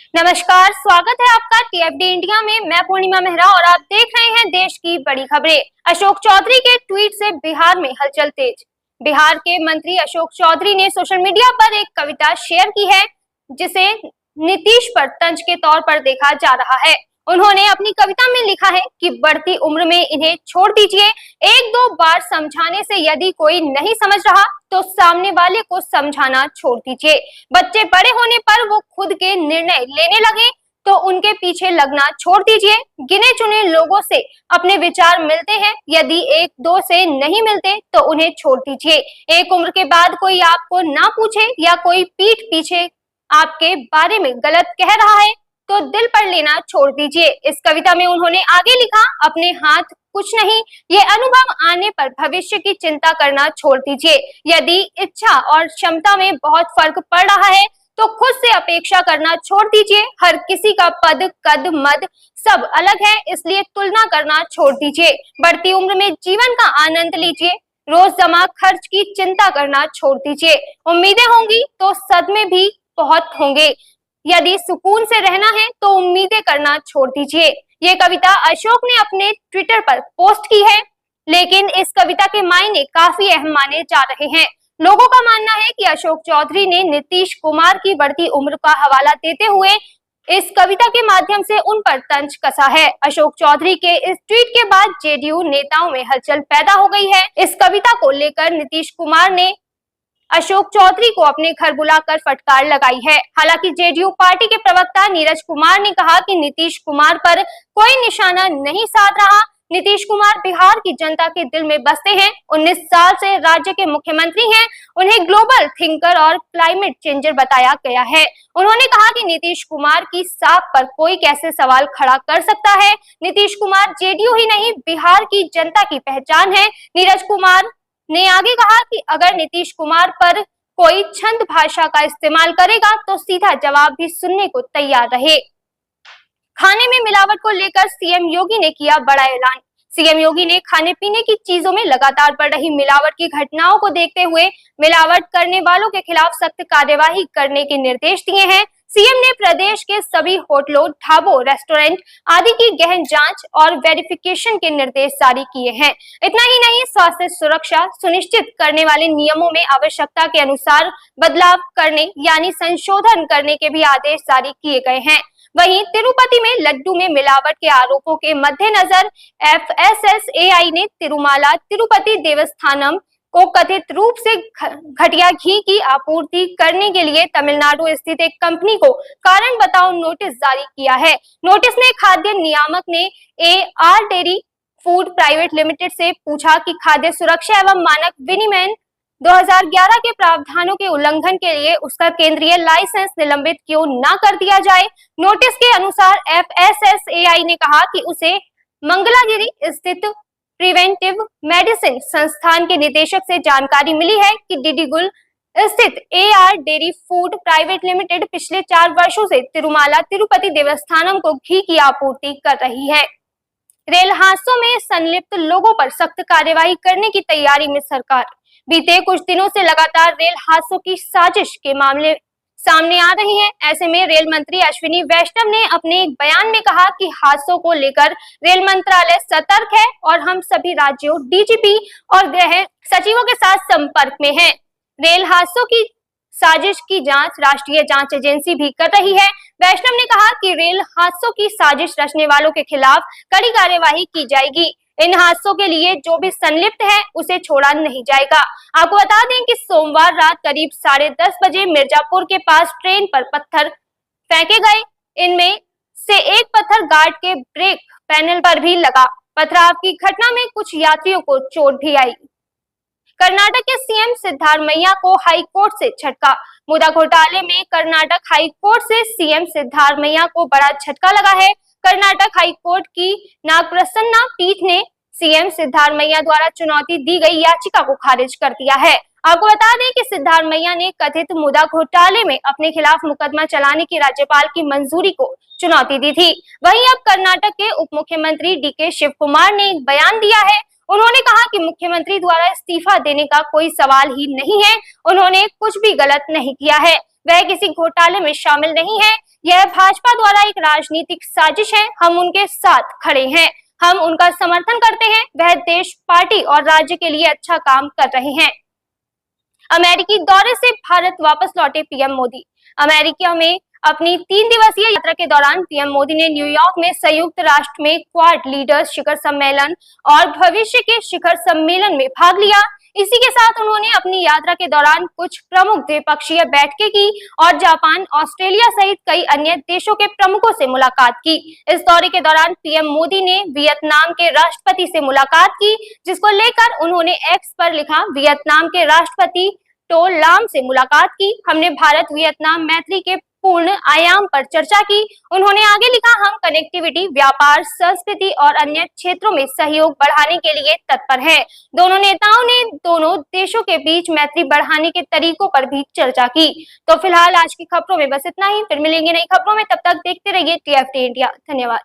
नमस्कार, स्वागत है आपका टीएफडी इंडिया में। मैं पूर्णिमा मेहरा और आप देख रहे हैं देश की बड़ी खबरें। अशोक चौधरी के ट्वीट से बिहार में हलचल तेज। बिहार के मंत्री अशोक चौधरी ने सोशल मीडिया पर एक कविता शेयर की है जिसे नीतीश पर तंज के तौर पर देखा जा रहा है। उन्होंने अपनी कविता में लिखा है कि बढ़ती उम्र में इन्हें छोड़ दीजिए, एक दो बार समझाने से यदि कोई नहीं समझ रहा तो सामने वाले को समझाना छोड़ दीजिए। बच्चे बड़े होने पर वो खुद के निर्णय लेने लगे तो उनके पीछे लगना छोड़ दीजिए। गिने चुने लोगों से अपने विचार मिलते हैं, यदि एक दो से नहीं मिलते तो उन्हें छोड़ दीजिए। एक उम्र के बाद कोई आपको ना पूछे या कोई पीठ पीछे आपके बारे में गलत कह रहा है तो दिल पर लेना छोड़ दीजिए। इस कविता में उन्होंने आगे लिखा, अपने हाथ कुछ नहीं, ये अनुभव आने पर भविष्य की चिंता करना छोड़ दीजिए। यदि इच्छा और क्षमता में बहुत फर्क पड़ रहा है तो खुद से अपेक्षा करना छोड़ दीजिए। हर किसी का पद कद मद सब अलग है, इसलिए तुलना करना छोड़ दीजिए। बढ़ती उम्र में जीवन का आनंद लीजिए। रोजमर्रा खर्च की चिंता करना छोड़ दीजिए। उम्मीदें होंगी तो सदमे भी बहुत होंगे। यदि सुकून से रहना है तो उम्मीदें करना छोड़ दीजिए। ये कविता अशोक ने अपने ट्विटर पर पोस्ट की है, लेकिन इस कविता के मायने काफी अहम माने जा रहे हैं। लोगों का मानना है कि अशोक चौधरी ने नीतीश कुमार की बढ़ती उम्र का हवाला देते हुए इस कविता के माध्यम से उन पर तंज कसा है। अशोक चौधरी के इस ट्वीट के बाद जेडीयू नेताओं में हलचल पैदा हो गई है। इस कविता को लेकर नीतीश कुमार ने अशोक चौधरी को अपने घर बुलाकर फटकार लगाई है। हालांकि जेडीयू पार्टी के प्रवक्ता नीरज कुमार ने कहा कि नीतीश कुमार पर कोई निशाना नहीं साध रहा। नीतीश कुमार बिहार की जनता के दिल में बसते हैं। 19 साल से राज्य के मुख्यमंत्री हैं। उन्हें ग्लोबल थिंकर और क्लाइमेट चेंजर बताया गया है। उन्होंने कहा कि नीतीश कुमार की साख पर कोई कैसे सवाल खड़ा कर सकता है। नीतीश कुमार जेडीयू ही नहीं, बिहार की जनता की पहचान है। नीरज कुमार ने आगे कहा कि अगर नीतीश कुमार पर कोई छंद भाषा का इस्तेमाल करेगा तो सीधा जवाब भी सुनने को तैयार रहे। खाने में मिलावट को लेकर सीएम योगी ने किया बड़ा ऐलान। सीएम योगी ने खाने पीने की चीजों में लगातार बढ़ रही मिलावट की घटनाओं को देखते हुए मिलावट करने वालों के खिलाफ सख्त कार्यवाही करने के निर्देश दिए हैं। सीएम ने प्रदेश के सभी होटलों, ढाबों, रेस्टोरेंट आदि की गहन जांच और वेरिफिकेशन के निर्देश जारी किए हैं। इतना ही नहीं, स्वास्थ्य सुरक्षा सुनिश्चित करने वाले नियमों में आवश्यकता के अनुसार बदलाव करने यानी संशोधन करने के भी आदेश जारी किए गए हैं। वहीं तिरुपति में लड्डू में मिलावट के आरोपों के मद्देनजर एफएसएसएआई ने तिरुमाला तिरुपति देवस्थानम को कथित रूप से घटिया घी की आपूर्ति करने के लिए तमिलनाडु स्थित एक कंपनी को कारण बताओ नोटिस जारी किया है। नोटिस में खाद्य नियामक ने AR dairy food private limited से पूछा कि खाद्य सुरक्षा एवं मानक विनियमन 2011 के प्रावधानों के उल्लंघन के लिए उसका केंद्रीय लाइसेंस निलंबित क्यों न कर दिया जाए। नोटिस के अनुसार एफएसएसएआई ने कहा कि उसे मंगलागिरी स्थित प्रिवेंटिव मेडिसिन संस्थान के निदेशक से जानकारी मिली है कि डिडिगुल स्थित AR dairy food private limited पिछले 4 वर्षों से तिरुमाला तिरुपति देवस्थानम को घी की आपूर्ति कर रही है। रेल हादसों में संलिप्त लोगों पर सख्त कार्यवाही करने की तैयारी में सरकार। बीते कुछ दिनों से लगातार रेल हादसों की साजिश के मामले सामने आ रही हैं। ऐसे में रेल मंत्री अश्विनी वैष्णव ने अपने एक बयान में कहा कि हादसों को लेकर रेल मंत्रालय सतर्क है और हम सभी राज्यों, डीजीपी और गृह सचिवों के साथ संपर्क में हैं। रेल हादसों की साजिश की जांच राष्ट्रीय जांच एजेंसी भी कर रही है। वैष्णव ने कहा कि रेल हादसों की साजिश रचने वालों के खिलाफ कड़ी कार्यवाही की जाएगी। इन हादसों के लिए जो भी संलिप्त है उसे छोड़ा नहीं जाएगा। आपको बता दें कि सोमवार रात करीब 10:30 बजे मिर्जापुर के पास ट्रेन पर पत्थर फेंके गए। इनमें से एक पत्थर गार्ड के ब्रेक पैनल पर भी लगा। पथराव की घटना में कुछ यात्रियों को चोट भी आई। कर्नाटक के सीएम सिद्धारमैया को हाई कोर्ट से झटका। मुद्रा घोटाले में कर्नाटक हाई कोर्ट से सीएम सिद्धारमैया को बड़ा झटका लगा है। कर्नाटक हाई कोर्ट की नागप्रसन्ना पीठ ने सीएम सिद्धारमैया द्वारा चुनौती दी गई याचिका को खारिज कर दिया है। आपको बता दें कि सिद्धारमैया ने कथित मुद्रा घोटाले में अपने खिलाफ मुकदमा चलाने की राज्यपाल की मंजूरी को चुनौती दी थी। वहीं अब कर्नाटक के उप मुख्यमंत्री डीके शिव कुमार ने एक बयान दिया है। उन्होंने कहा कि मुख्यमंत्री द्वारा इस्तीफा देने का कोई सवाल ही नहीं है। उन्होंने कुछ भी गलत नहीं किया है। वह किसी घोटाले में शामिल नहीं है। यह भाजपा द्वारा एक राजनीतिक साजिश है। हम उनके साथ खड़े हैं, हम उनका समर्थन करते हैं। वह देश, पार्टी और राज्य के लिए अच्छा काम कर रहे हैं। अमेरिकी दौरे से भारत वापस लौटे पीएम मोदी। अमेरिका में अपनी 3 दिवसीय यात्रा के दौरान पीएम मोदी ने न्यूयॉर्क में संयुक्त राष्ट्र में क्वाड लीडर्स शिखर सम्मेलन और भविष्य के शिखर सम्मेलन में भाग लिया। इसी के साथ उन्होंने अपनी यात्रा के दौरान कुछ प्रमुख द्विपक्षीय बैठकें की और जापान, ऑस्ट्रेलिया सहित कई अन्य देशों के प्रमुखों से मुलाकात की। इस दौरे के दौरान पीएम मोदी ने वियतनाम के राष्ट्रपति से मुलाकात की, जिसको लेकर उन्होंने एक्स पर लिखा, वियतनाम के राष्ट्रपति टो लाम से मुलाकात की। हमने भारत वियतनाम मैत्री के पूर्ण आयाम पर चर्चा की। उन्होंने आगे लिखा, हम कनेक्टिविटी, व्यापार, संस्कृति और अन्य क्षेत्रों में सहयोग बढ़ाने के लिए तत्पर हैं। दोनों नेताओं ने दोनों देशों के बीच मैत्री बढ़ाने के तरीकों पर भी चर्चा की। तो फिलहाल आज की खबरों में बस इतना ही। फिर मिलेंगे नई खबरों में, तब तक देखते रहिए टीएफटी इंडिया। धन्यवाद।